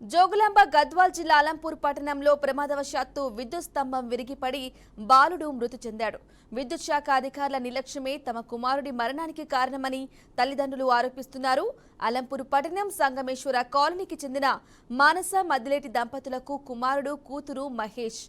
జోగులాంబ గద్వాల్ జిల్లా అలంపూర్ పట్టణంలో ప్రమాదవశాత్తు విద్యుత్ స్తంభం విరిగిపడి బాలుడు మృతి చెందాడు. విద్యుత్ శాఖ అధికారుల నిర్లక్ష్యమే తమ కుమారుడి మరణానికి కారణమని తల్లిదండ్రులు ఆరోపిస్తున్నారు. అలంపూర్ పట్టణం సంగమేశ్వర కాలనీకి చెందిన మానస మద్దిలేటి దంపతులకు కుమారుడు కూతురు మహేష్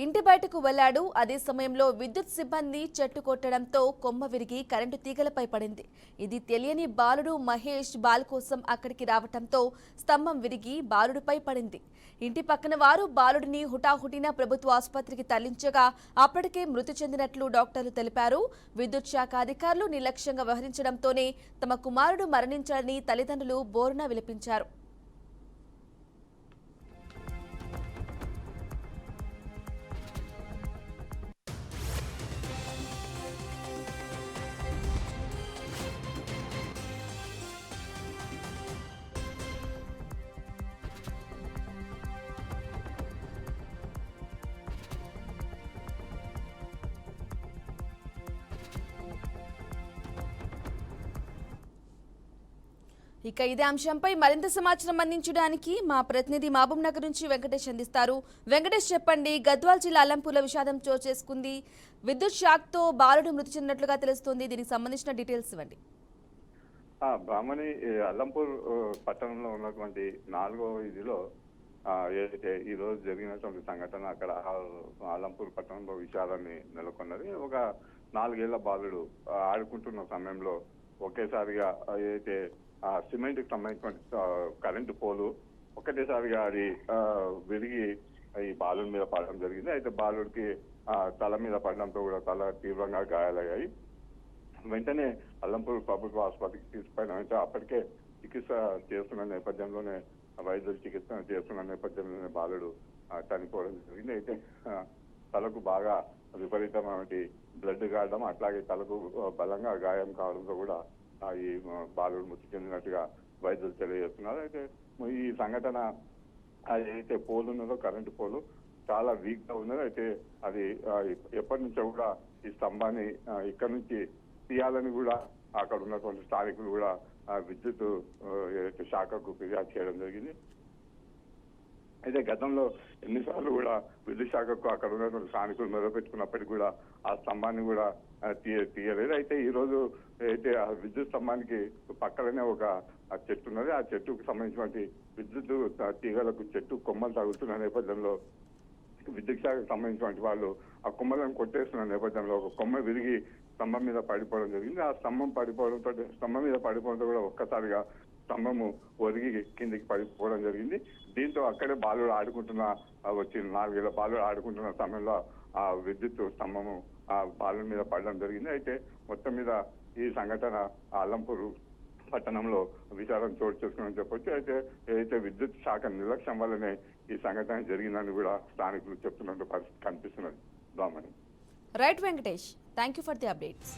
ఇంటి బయటకు వెళ్లాడు. అదే సమయంలో విద్యుత్ సిబ్బంది చెట్టు కొట్టడంతో కొమ్మ విరిగి కరెంటు తీగలపై పడింది. ఇది తెలియని బాలుడు మహేష్ బాల్ కోసం అక్కడికి రావడంతో స్తంభం విరిగి బాలుడిపై పడింది. ఇంటి పక్కన వారు బాలుడిని హుటాహుటిన ప్రభుత్వ ఆసుపత్రికి తరలించగా అప్పటికే మృతి చెందినట్లు డాక్టర్లు తెలిపారు. విద్యుత్ శాఖ అధికారులు నిర్లక్ష్యంగా వ్యవహరించడంతోనే తమ కుమారుడు మరణించాడని తల్లిదండ్రులు బోరున విలపించారు. ఇక ఇదే అంశంపై మరింత సమాచారం అందించడానికి మా ప్రతినిధి మహబూబ్ నగర్ నుంచి వెంకటేష్ అందిస్తారు. వెంకటేష్, చెప్పండి, గద్వాల్ జిల్లా అలంపూర్లో విషాదం చోటు చేసుకుంది. విద్యుత్ షాక్ తో బాలుడు మృతి చెందినట్లుగా తెలుస్తోంది. దీనికి సంబంధించిన డీటెయిల్స్ ఇవ్వండి. బ్రాహ్మణి అల్లంపూర్ పట్టణంలో ఉన్నటువంటి 4వ వీధిలో ఏదైతే ఈ రోజు జరిగినటువంటి సంఘటన అక్కడ అల్లంపూర్ పట్టణంలో విషాదాన్ని నెలకొన్నది. ఒక 4 ఏళ్ల బాలుడు ఆడుకుంటున్న సమయంలో ఒకేసారిగా ఏదైతే సిమెంట్ కి సంబంధించినటువంటి కరెంటు పోలు ఒకటేసారిగా అది విరిగి ఈ బాలుడి మీద పడడం జరిగింది. అయితే బాలుడికి తల మీద పడడంతో కూడా తల తీవ్రంగా గాయాలయ్యాయి. వెంటనే అల్లంపూర్ ప్రభుత్వ ఆసుపత్రికి తీసుకుపోయిన అప్పటికే చికిత్స చేస్తున్న నేపథ్యంలోనే వైద్యులు చికిత్స చేస్తున్న నేపథ్యంలోనే బాలుడు చనిపోవడం జరిగింది. అయితే తలకు బాగా విపరీతమైన బ్లడ్ కావడం, అట్లాగే తలకు బలంగా గాయం కావడంతో కూడా ఈ బాలుడు మృతి చెందినట్టుగా వైద్యులు తెలియజేస్తున్నారు. అయితే ఈ సంఘటన ఏదైతే పోలు ఉన్నదో కరెంటు పోలు చాలా వీక్ గా ఉన్నది. అయితే అది ఎప్పటి నుంచో కూడా ఈ స్తంభాన్ని ఇక్కడ నుంచి తీయాలని కూడా అక్కడ ఉన్నటువంటి స్థానికులు కూడా విద్యుత్ ఏదైతే శాఖకు ఫిర్యాదు చేయడం జరిగింది. అయితే గతంలో ఎన్నిసార్లు కూడా విద్యుత్ శాఖకు అక్కడ ఉన్నటువంటి స్థానికులు మొదలుపెట్టుకున్నప్పటికీ కూడా ఆ స్తంభాన్ని కూడా తీయలేదు. అయితే ఈ రోజు అయితే ఆ విద్యుత్ స్తంభానికి పక్కనే ఒక చెట్టు ఉన్నది. ఆ చెట్టుకు సంబంధించినటువంటి విద్యుత్ తీగలకు చెట్టు కొమ్మలు తగులుతున్న నేపథ్యంలో విద్యుత్ శాఖకు సంబంధించినటువంటి వాళ్ళు ఆ కొమ్మలను కొట్టేస్తున్న నేపథ్యంలో ఒక కొమ్మ విరిగి స్తంభం మీద పడిపోవడం జరిగింది. ఆ స్తంభం మీద పడిపోవడంతో కూడా ఒక్కసారిగా స్తంభము ఒరిగి కిందికి పడిపోవడం జరిగింది. దీంతో అక్కడే బాలుడు ఆడుకుంటున్న 4 ఏళ్ల బాలుడు ఆడుకుంటున్న సమయంలో ఆ విద్యుత్ స్తంభము ఆ బాలుడి మీద పడడం జరిగింది. అయితే మొత్తం మీద ఈ సంఘటన అల్లంపూర్ పట్టణంలో విచారం చోటు చేసుకుని చెప్పొచ్చు. అయితే ఏదైతే విద్యుత్ శాఖ నిర్లక్ష్యం వల్లనే ఈ సంఘటన జరిగిందని కూడా స్థానికులు చెప్తున్నట్టు పరిస్థితి కనిపిస్తున్నది. Right Venkatesh, thank you for the updates.